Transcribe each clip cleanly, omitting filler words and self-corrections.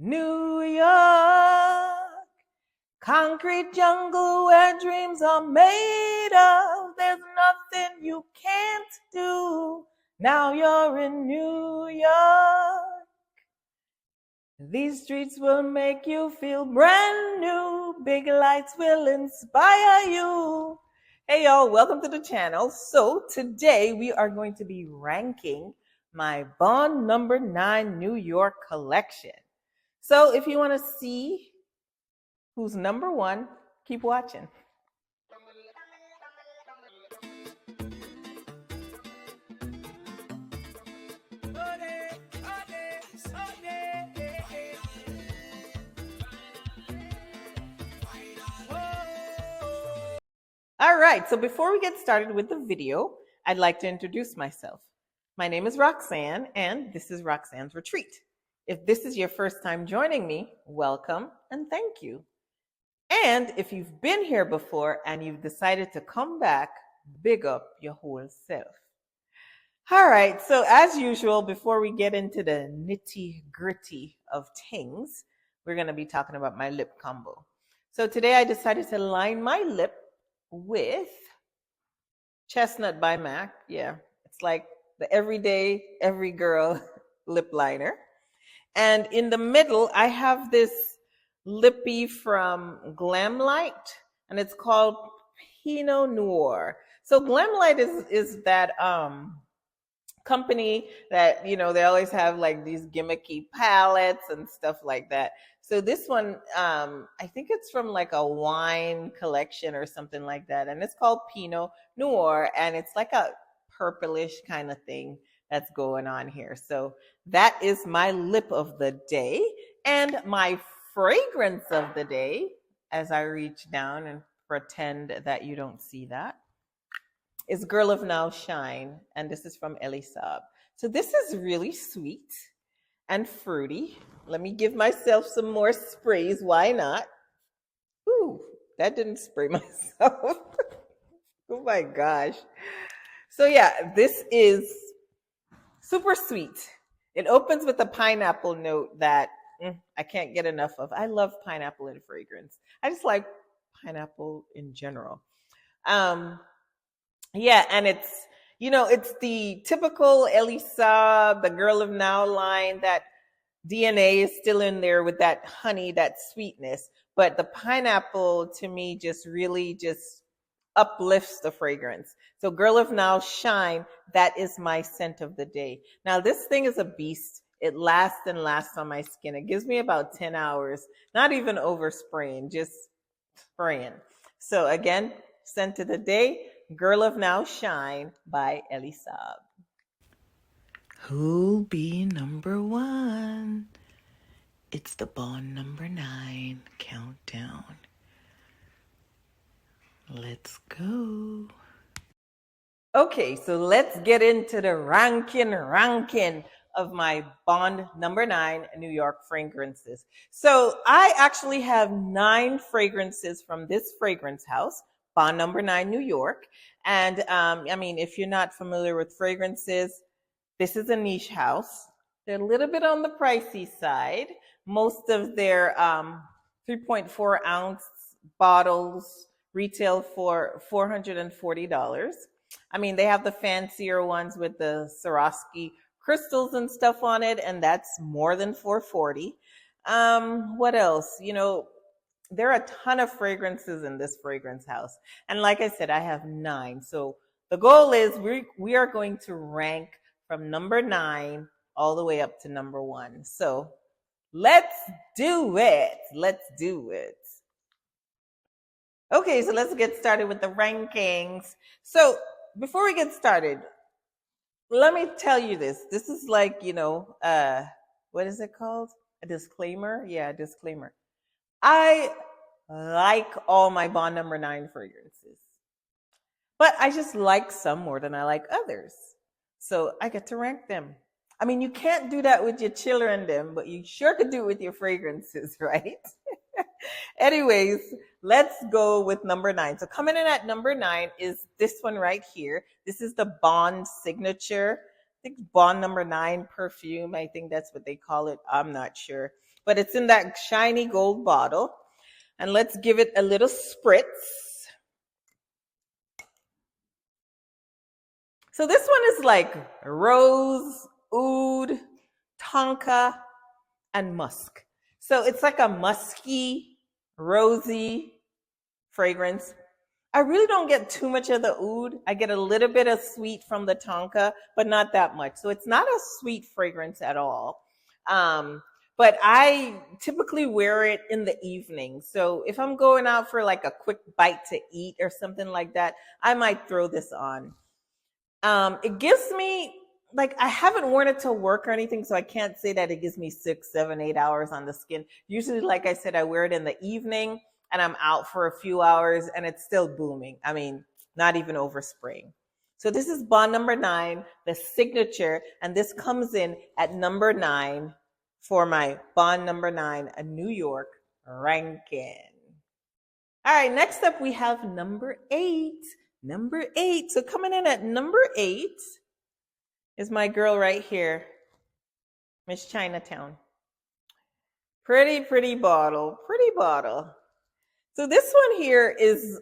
New York, concrete jungle where dreams are made of. There's nothing you can't do. Now you're in New York. These streets will make you feel brand new. Big lights will inspire you. Hey y'all, welcome to the channel. So today we are going to be ranking my Bond number 9 New York collection. So if you want to see who's number 1, keep watching. All right, so before we get started with the video, I'd like to introduce myself. My name is Roxanne, and this is Roxanne's Retreat. If this is your first time joining me, welcome and thank you. And if you've been here before and you've decided to come back, big up your whole self. All right, so as usual, before we get into the nitty-gritty of things, we're going to be talking about my lip combo. So today I decided to line my lip with Chestnut by MAC. Yeah, it's like the everyday, every girl lip liner. And in the middle, I have this lippy from Glamlight, and it's called Pinot Noir. So Glamlight is that company that, you know, they always have like these gimmicky palettes and stuff like that. So this one, I think it's from like a wine collection or something like that. And it's called Pinot Noir. And it's like a purplish kind of thing that's going on here. So that is my lip of the day. And my fragrance of the day, as I reach down and pretend that you don't see that, is Girl of Now Shine. And this is from Elie Saab. So this is really sweet and fruity. Let me give myself some more sprays. Why not? Ooh, that didn't spray myself. Oh my gosh. So yeah, this is super sweet. It opens with a pineapple note that I can't get enough of. I love pineapple in fragrance. I just like pineapple in general. Yeah, and it's, you know, it's the typical Elie Saab, the Girl of Now line. That DNA is still in there with that honey, that sweetness. But the pineapple, to me, just really just uplifts the fragrance. So Girl of Now Shine, that is my scent of the day. Now, this thing is a beast. It lasts and lasts on my skin. It gives me about 10 hours, not even overspraying, just spraying. So again, scent of the day, Girl of Now Shine by Elie Saab. Who'll be number 1? It's the Bond number 9 countdown. Let's go. Okay, so let's get into the ranking of my Bond number 9 New York fragrances. So I actually have 9 fragrances from this fragrance house, Bond number 9 New York. And I mean, if you're not familiar with fragrances, this is a niche house. They're a little bit on the pricey side. Most of their 3.4 ounce bottles retail for $440. I mean, they have the fancier ones with the Swarovski crystals and stuff on it, and that's more than $440. What else? You know, there are a ton of fragrances in this fragrance house. And like I said, I have 9. So the goal is we are going to rank from number 9 all the way up to number 1. So let's do it. Let's do it. Okay, so let's get started with the rankings. So before we get started, let me tell you this. This is like, you know, what is it called? A disclaimer? Yeah, a disclaimer. I like all my Bond number 9 fragrances, but I just like some more than I like others. So I get to rank them. I mean, you can't do that with your children, them, but you sure could do it with your fragrances, right? Anyways, let's go with number 9. So coming in at number 9 is this one right here. This is the Bond Signature think Bond number 9 perfume. I think that's what they call it. I'm not sure. But it's in that shiny gold bottle. And let's give it a little spritz. So this one is like rose, oud, tonka, and musk. So it's like a musky, rosy fragrance. I really don't get too much of the oud. I get a little bit of sweet from the tonka, but not that much. So it's not a sweet fragrance at all. But I typically wear it in the evening. So if I'm going out for like a quick bite to eat or something like that, I might throw this on. It gives me, like, I haven't worn it to work or anything, so I can't say that it gives me 6, 7, 8 hours on the skin. Usually, like I said, I wear it in the evening and I'm out for a few hours and it's still booming. I mean, not even overspraying. So this is Bond number 9, the signature, and this comes in at number 9 for my Bond number 9, a New York ranking. All right, next up we have number 8. Number 8. So coming in at number 8 is my girl right here, Miss Chinatown. Pretty, pretty bottle. Pretty bottle. So this one here is,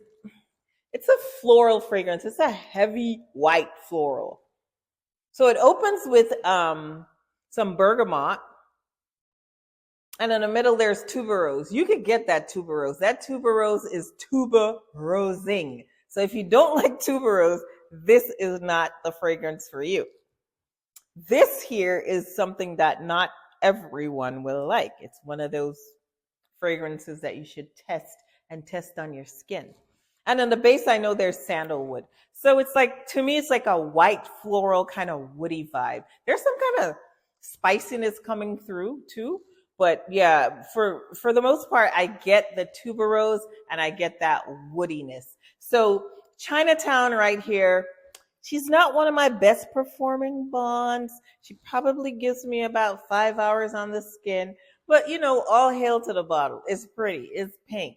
it's a floral fragrance. It's a heavy white floral. So it opens with some bergamot. And in the middle, there's tuberose. You could get that tuberose. That tuberose is tuberosing. So if you don't like tuberose, this is not the fragrance for you. This here is something that not everyone will like. It's one of those fragrances that you should test on your skin. And on the base, I know there's sandalwood. So it's like, to me, it's like a white floral kind of woody vibe. There's some kind of spiciness coming through too. But yeah, for the most part, I get the tuberose and I get that woodiness. So Chinatown right here, she's not one of my best performing bonds. She probably gives me about 5 hours on the skin. But, you know, all hail to the bottle. It's pretty. It's pink.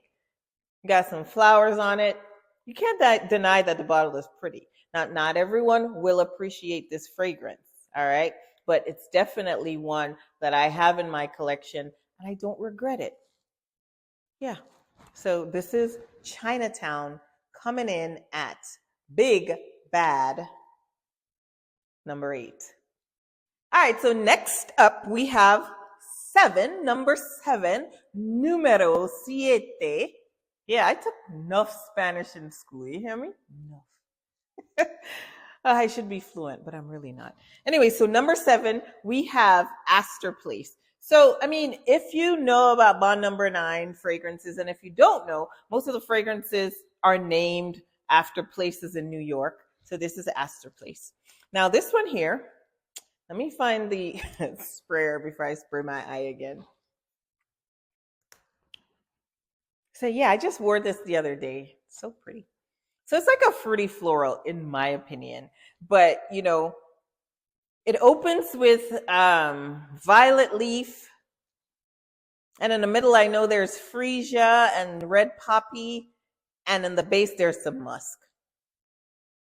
Got some flowers on it. You can't deny that the bottle is pretty. Now, not everyone will appreciate this fragrance, all right? But it's definitely one that I have in my collection, and I don't regret it. Yeah. So this is Chinatown coming in at Big Bad number 8. All right, so next up we have 7, number 7, numero siete. Yeah, I took enough Spanish in school. You hear me? Enough. I should be fluent, but I'm really not. Anyway, so number 7, we have Astor Place. So, I mean, if you know about Bond number 9 fragrances, and if you don't know, most of the fragrances are named after places in New York. So this is Astor Place. Now, this one here, let me find the sprayer before I spray my eye again. So yeah, I just wore this the other day. So pretty. So it's like a fruity floral, in my opinion. But, you know, it opens with violet leaf. And in the middle, I know there's freesia and red poppy. And in the base, there's some musk.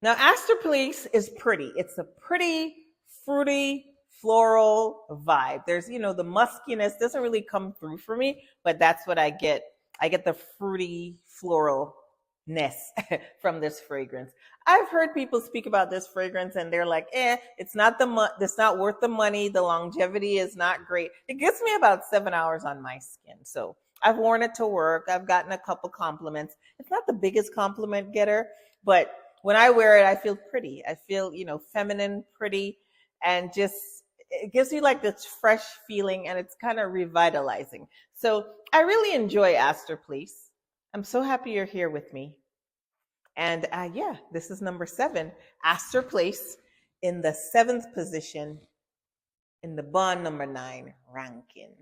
Now, Astor Place is pretty. It's a pretty, fruity, floral vibe. There's, you know, the muskiness doesn't really come through for me, but that's what I get. I get the fruity, floral ness from this fragrance. I've heard people speak about this fragrance and they're like, it's not worth the money. The longevity is not great. It gives me about 7 hours on my skin. So I've worn it to work. I've gotten a couple compliments. It's not the biggest compliment getter, but when I wear it, I feel pretty. I feel, you know, feminine, pretty, and just, it gives you like this fresh feeling and it's kind of revitalizing. So I really enjoy Astor Place. I'm so happy you're here with me. And yeah, this is number 7, Astor Place, in the 7th position in the Bond number 9 ranking.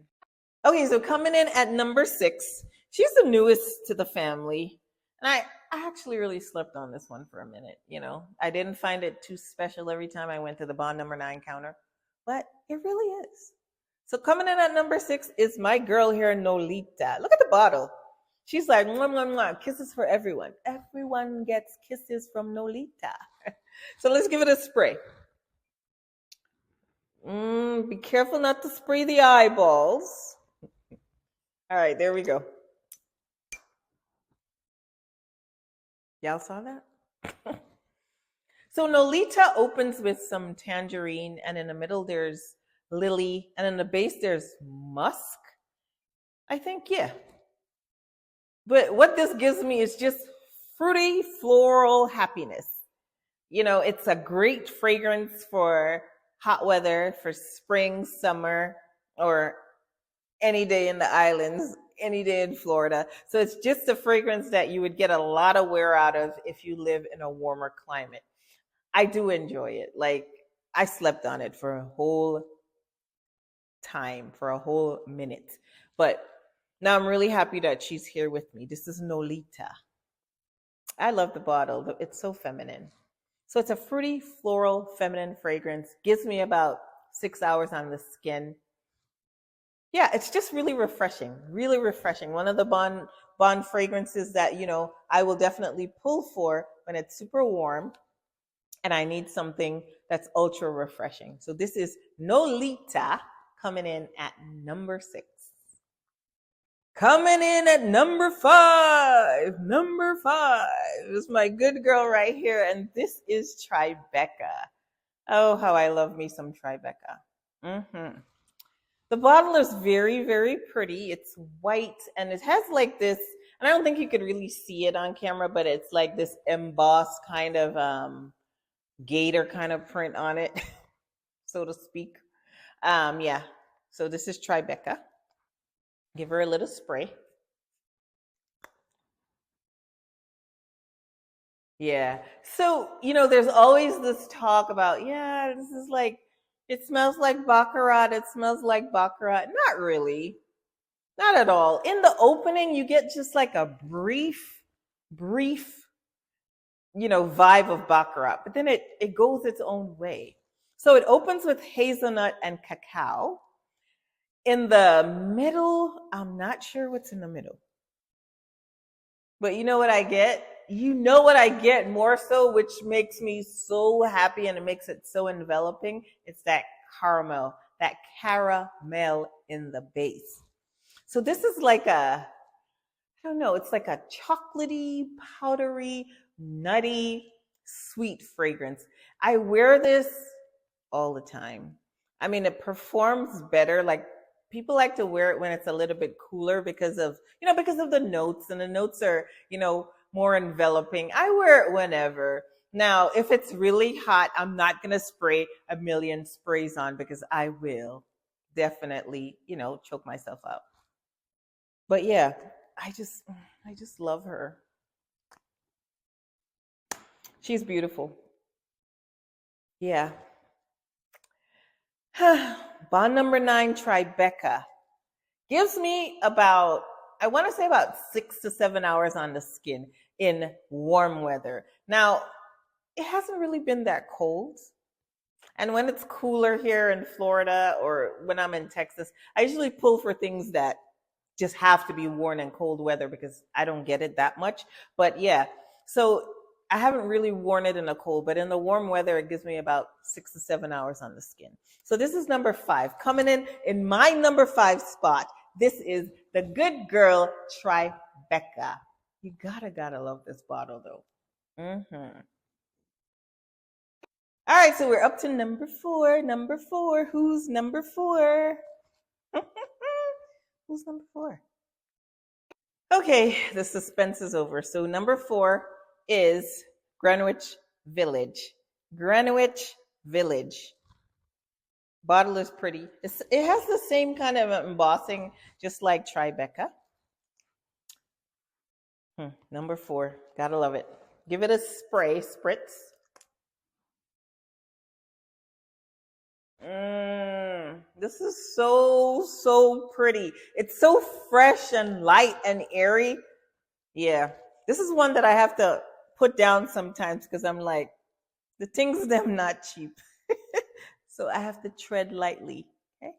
Okay, so coming in at number 6, she's the newest to the family. And I actually really slept on this one for a minute, you know. I didn't find it too special every time I went to the Bond number 9 counter, but it really is. So coming in at number 6 is my girl here, Nolita. Look at the bottle. She's like, mwah, mwah, mwah, kisses for everyone. Everyone gets kisses from Nolita. So let's give it a spray. Be careful not to spray the eyeballs. All right, there we go. Y'all saw that? So Nolita opens with some tangerine, and in the middle there's lily, and in the base there's musk. I think, yeah. But what this gives me is just fruity floral happiness. You know, it's a great fragrance for hot weather, for spring, summer, or any day in the islands, any day in Florida. So it's just a fragrance that you would get a lot of wear out of if you live in a warmer climate. I do enjoy it. Like, I slept on it for a whole time, for a whole minute. But now I'm really happy that she's here with me. This is Nolita. I love the bottle. It's so feminine. So it's a fruity, floral, feminine fragrance. Gives me about 6 hours on the skin. Yeah, it's just really refreshing. Really refreshing. One of the bond fragrances that, I will definitely pull for when it's super warm and I need something that's ultra refreshing. So this is Nolita coming in at number 6. Coming in at number 5. Number 5 is my good girl right here, and this is Tribeca. Oh, how I love me some Tribeca. The bottle is very, very pretty. It's white, and it has like this, and I don't think you could really see it on camera, but it's like this embossed kind of gator kind of print on it, so to speak. Yeah. So this is Tribeca. Give her a little spray. Yeah. So, there's always this talk about, yeah, this is like, it smells like Baccarat. It smells like Baccarat. Not really. Not at all. In the opening, you get just like a brief, vibe of Baccarat, but then it goes its own way. So it opens with hazelnut and cacao. In the middle, I'm not sure what's in the middle. But you know what I get? You know what I get more so, which makes me so happy and it makes it so enveloping. It's that caramel in the base. So this is like I don't know, it's like a chocolatey, powdery, nutty, sweet fragrance. I wear this all the time. I mean, it performs better. Like, people like to wear it when it's a little bit cooler because of the notes, and the notes are, more enveloping. I wear it whenever. Now, if it's really hot, I'm not going to spray a million sprays on because I will definitely, choke myself out. But yeah, I just love her. She's beautiful. Yeah. Bond number 9, Tribeca. Gives me about, I want to say about 6 to 7 hours on the skin in warm weather. Now, it hasn't really been that cold. And when it's cooler here in Florida or when I'm in Texas, I usually pull for things that just have to be worn in cold weather because I don't get it that much. But yeah, so I haven't really worn it in the cold, but in the warm weather, it gives me about 6 to 7 hours on the skin. So this is number 5. Coming in my number 5 spot, this is the good girl Tribeca. You gotta love this bottle though. All right, so we're up to number 4. Number 4. Who's number 4? Who's number 4? Okay, the suspense is over. So number 4 is Greenwich Village. Greenwich Village. Bottle is pretty. It has the same kind of embossing, just like Tribeca. Number 4. Gotta love it. Give it a spritz. This is so pretty. It's so fresh and light and airy. Yeah, this is one that I have to put down sometimes because I'm like, the things them not cheap. So I have to tread lightly. Okay.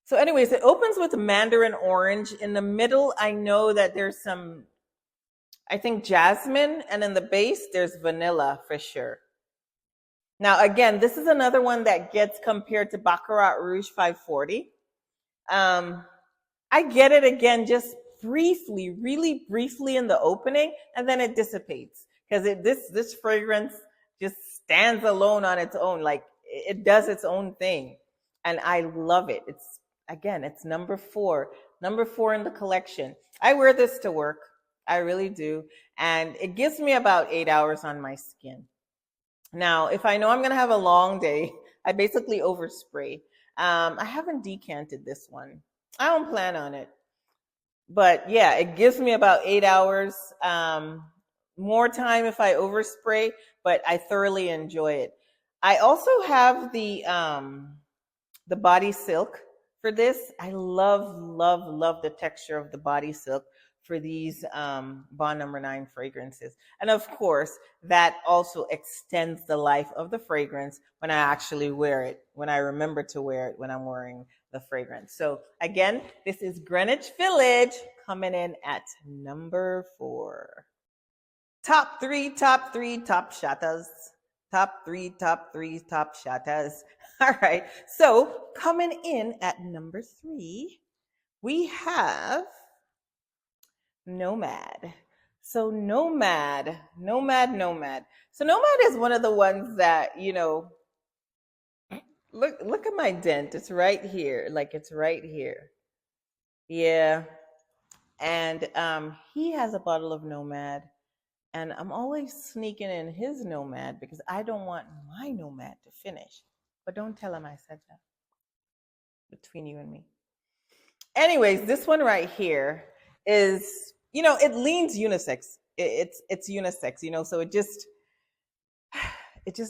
So anyways, it opens with mandarin orange. In the middle, I know that there's some, I think, jasmine, and in the base there's vanilla for sure. Now, again, this is another one that gets compared to Baccarat Rouge 540. I get it again just briefly, really briefly in the opening, and then it dissipates because this fragrance just stands alone on its own, like it does its own thing, and I love it. It's number four in the collection. I wear this to work, I really do, and it gives me about 8 hours on my skin. Now, if I know I'm gonna have a long day, I basically overspray. I haven't decanted this one. I don't plan on it. But yeah, it gives me about 8 hours. More time if I overspray, but I thoroughly enjoy it. I also have the body silk for this. I love, love, love the texture of the body silk for these Bond Number 9 fragrances. And of course, that also extends the life of the fragrance when I actually wear it, when I remember to wear it when I'm wearing the fragrance. So again, this is Greenwich Village coming in at number 4. Top three, top shatas. Top three, top shatas. All right. So coming in at number 3, we have Nomad. So Nomad. So Nomad is one of the ones that, look at my dent. It's right here. Like it's right here. Yeah. And he has a bottle of Nomad. And I'm always sneaking in his Nomad because I don't want my Nomad to finish. But don't tell him I said that. Between you and me. Anyways, this one right here is, it leans unisex. It's unisex, so it just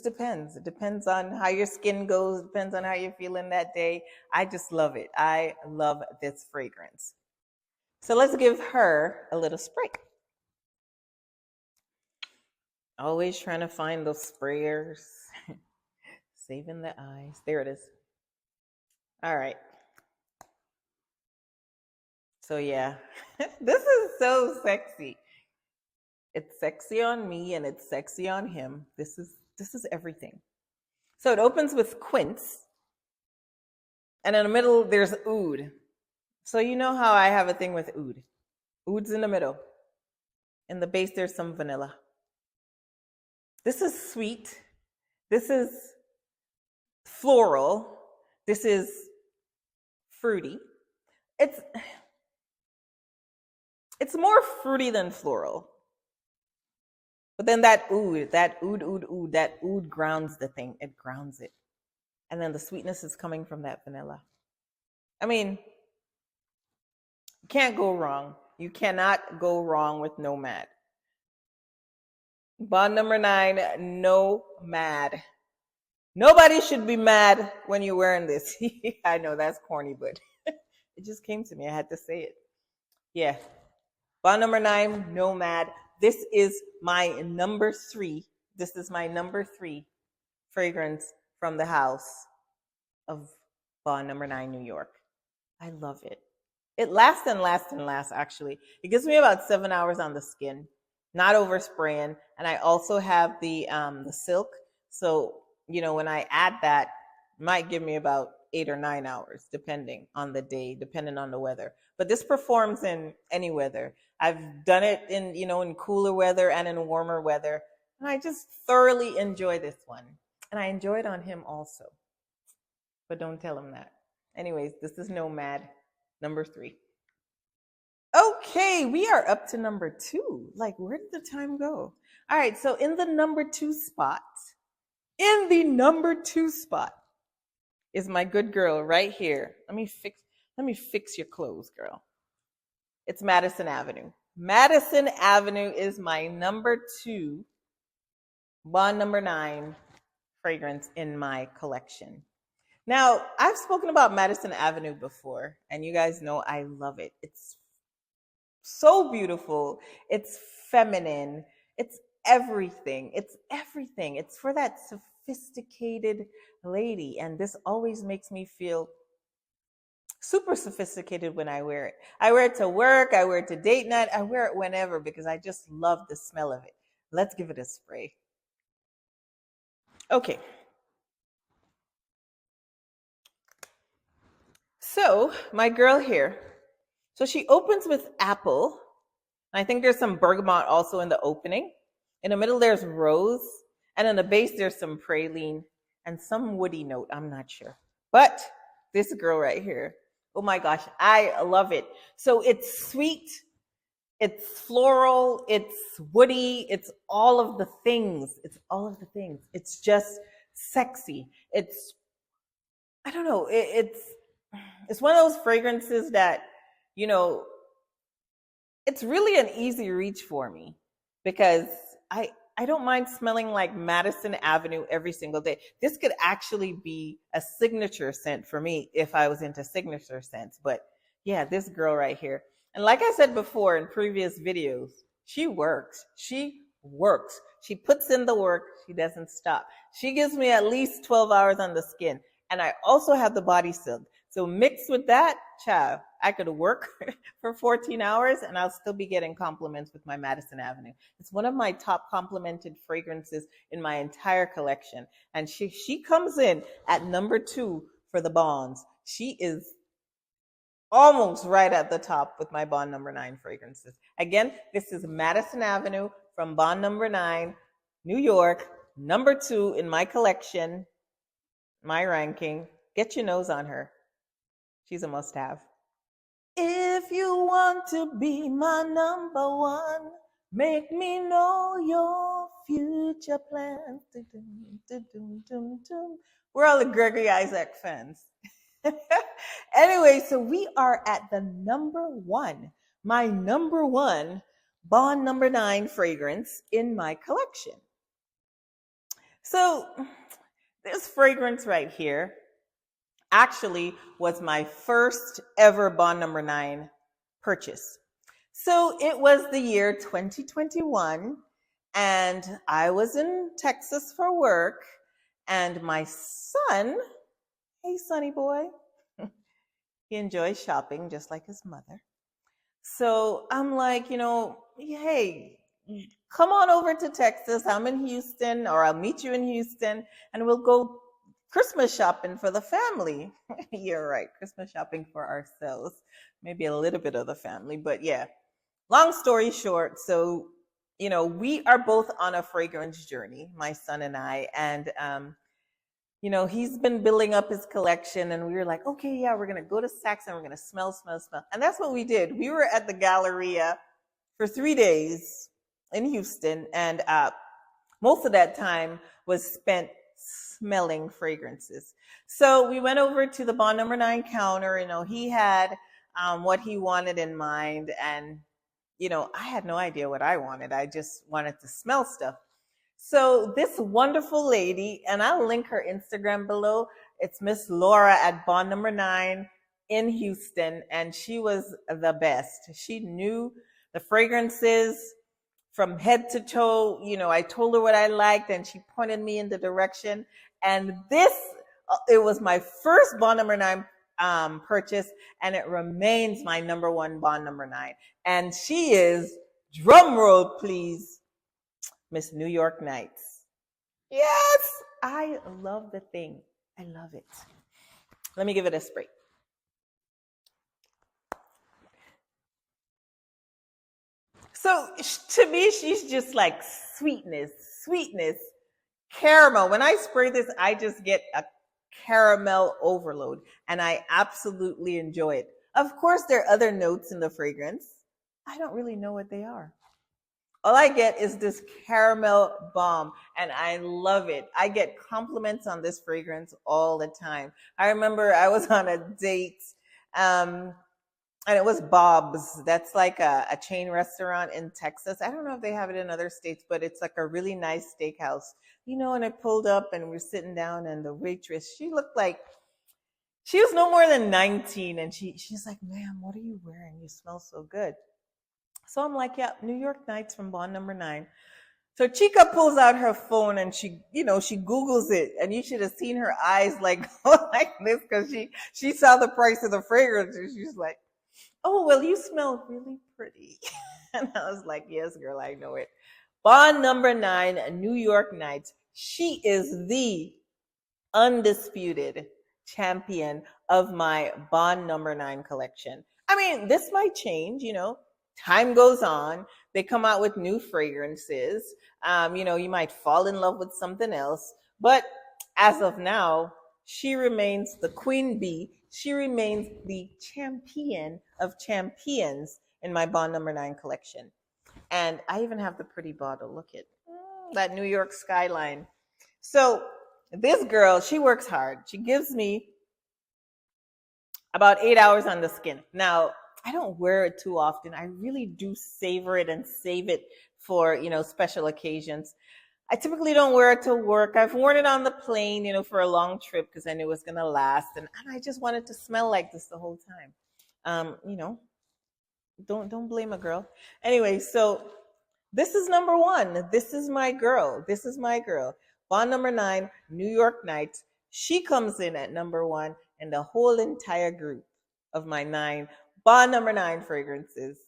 depends. It depends on how your skin goes, depends on how you're feeling that day. I just love it. I love this fragrance. So let's give her a little spray. Always trying to find those sprayers. Saving the eyes. There it is. All right. So yeah, this is so sexy. It's sexy on me and it's sexy on him. This is everything. So it opens with quince. And in the middle, there's oud. So you know how I have a thing with oud. Oud's in the middle. In the base, there's some vanilla. This is sweet. This is floral. This is fruity. It's more fruity than floral. But then that oud grounds the thing. It grounds it. And then the sweetness is coming from that vanilla. I mean, you can't go wrong. You cannot go wrong with Nomad. Bond number 9, Nomad. Nobody should be mad when you're wearing this. I know that's corny, but it just came to me. I had to say it. Yeah. Bond number 9, Nomad. This is my number 3. This is my number 3 fragrance from the house of Bond number 9, New York. I love it. It lasts and lasts and lasts, actually. It gives me about 7 hours on the skin, not overspraying. And I also have the silk. So, when I add that, it might give me about 8 or 9 hours, depending on the day, depending on the weather. But this performs in any weather. I've done it in cooler weather and in warmer weather. And I just thoroughly enjoy this one. And I enjoy it on him also. But don't tell him that. Anyways, this is Nomad, number 3. Okay, we are up to number 2. Like, where did the time go? All right, so in the number 2 spot, is my good girl right here. Let me fix your clothes, girl. It's Madison Avenue. Madison Avenue is my number 2 Bond number 9 fragrance in my collection. Now, I've spoken about Madison Avenue before, and you guys know I love it. It's so beautiful. It's feminine. It's everything. It's everything. It's for that sophisticated lady, and this always makes me feel super sophisticated when I wear it. I wear it to work. I wear it to date night. I wear it whenever because I just love the smell of it. Let's give it a spray. Okay, So my girl here, so she opens with apple. I think there's some bergamot also in the opening. In the middle, there's rose. And in the base, there's some praline and some woody note. I'm not sure. But this girl right here, oh my gosh, I love it. So it's sweet, it's floral, it's woody, it's all of the things. It's all of the things. It's just sexy. It's, I don't know, it's one of those fragrances that, you know, it's really an easy reach for me because I don't mind smelling like Madison Avenue every single day. This could actually be a signature scent for me if I was into signature scents. But yeah, this girl right here. And like I said before in previous videos, she works. She works. She puts in the work. She doesn't stop. She gives me at least 12 hours on the skin. And I also have the body silk. So mixed with that, child, I could work for 14 hours and I'll still be getting compliments with my Madison Avenue. It's one of my top complimented fragrances in my entire collection. And she comes in at number 2 for the bonds. She is almost right at the top with my Bond number 9 fragrances. Again, this is Madison Avenue from Bond number 9, New York, number 2 in my collection, my ranking. Get your nose on her. She's a must-have. If you want to be my number 1, make me know your future plans. We're all the Gregory Isaac fans. Anyway, so we are at the number 1, my number 1 Bond number 9 fragrance in my collection. So this fragrance right here actually was my first ever Bond number 9 purchase. So it was the year 2021 and I was in Texas for work and my son, hey sonny boy, he enjoys shopping just like his mother. So I'm like, hey, come on over to Texas. I'm in Houston, or I'll meet you in Houston and we'll go Christmas shopping for the family. You're right. Christmas shopping for ourselves. Maybe a little bit of the family, but yeah. Long story short, so, we are both on a fragrance journey, my son and I, and, he's been building up his collection and we were like, okay, yeah, we're going to go to Saks and we're going to smell. And that's what we did. We were at the Galleria for 3 days in Houston and most of that time was spent smelling fragrances. So we went over to the Bond number 9 counter. He had what he wanted in mind. And, I had no idea what I wanted. I just wanted to smell stuff. So this wonderful lady, and I'll link her Instagram below. It's Miss Laura at Bond number 9 in Houston. And she was the best. She knew the fragrances from head to toe. I told her what I liked and she pointed me in the direction. And it was my first Bond number 9 purchase and it remains my number 1 Bond number 9. And she is, drum roll please, Miss New York Nights. Yes, I love the thing. I love it. Let me give it a spray. So to me, she's just like sweetness, caramel. When I spray this, I just get a caramel overload and I absolutely enjoy it. Of course, there are other notes in the fragrance. I don't really know what they are. All I get is this caramel bomb and I love it. I get compliments on this fragrance all the time. I remember I was on a date and it was Bob's. That's like a chain restaurant in Texas. I don't know if they have it in other states, but it's like a really nice steakhouse. And I pulled up and we're sitting down and the waitress, she looked like she was no more than 19. And she's like, ma'am, what are you wearing? You smell so good. So I'm like, yeah, New York Nights from Bond number 9. So Chica pulls out her phone and she Googles it. And you should have seen her eyes like this because she saw the price of the fragrance and she's like, oh, well, you smell really pretty. And I was like, yes, girl, I know it. Bond number 9, New York Nights. She is the undisputed champion of my Bond number 9 collection. I mean, this might change, time goes on. They come out with new fragrances. You might fall in love with something else. But as of now, she remains the queen bee. She remains the champion of champions in my Bond number 9 collection. And I even have the pretty bottle. Look at that New York skyline. So this girl, she works hard. She gives me about 8 hours on the skin. Now, I don't wear it too often. I really do savor it and save it for, special occasions. I typically don't wear it to work. I've worn it on the plane, for a long trip because I knew it was going to last. And I just wanted to smell like this the whole time. Don't blame a girl. Anyway, so this is number 1. This is my girl. This is my girl. Bond number 9, New York Nights. She comes in at number 1 and the whole entire group of my 9 Bond number 9 fragrances.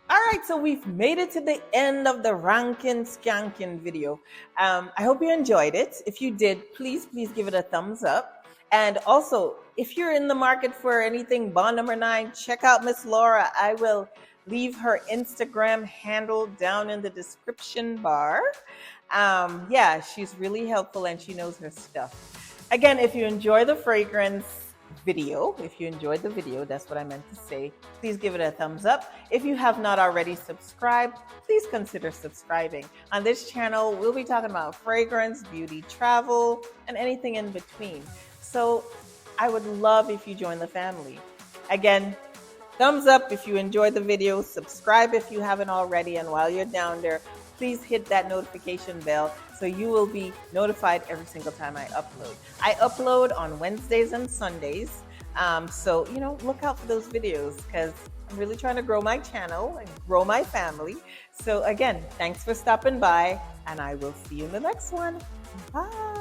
All right, so we've made it to the end of the Rankin Skankin video. I hope you enjoyed it. If you did, please give it a thumbs up. And also, if you're in the market for anything Bond number 9, check out Miss Laura. I will leave her Instagram handle down in the description bar. She's really helpful and she knows her stuff. Again, if you enjoy the fragrance video, that's what I meant to say, please give it a thumbs up. If you have not already subscribed, please consider subscribing. On this channel, we'll be talking about fragrance, beauty, travel, and anything in between. So I would love if you join the family. Again, thumbs up if you enjoyed the video, subscribe if you haven't already, and while you're down there, please hit that notification bell so you will be notified every single time I upload. I upload on Wednesdays and Sundays, so look out for those videos because I'm really trying to grow my channel and grow my family. So again, thanks for stopping by, and I will see you in the next one. Bye.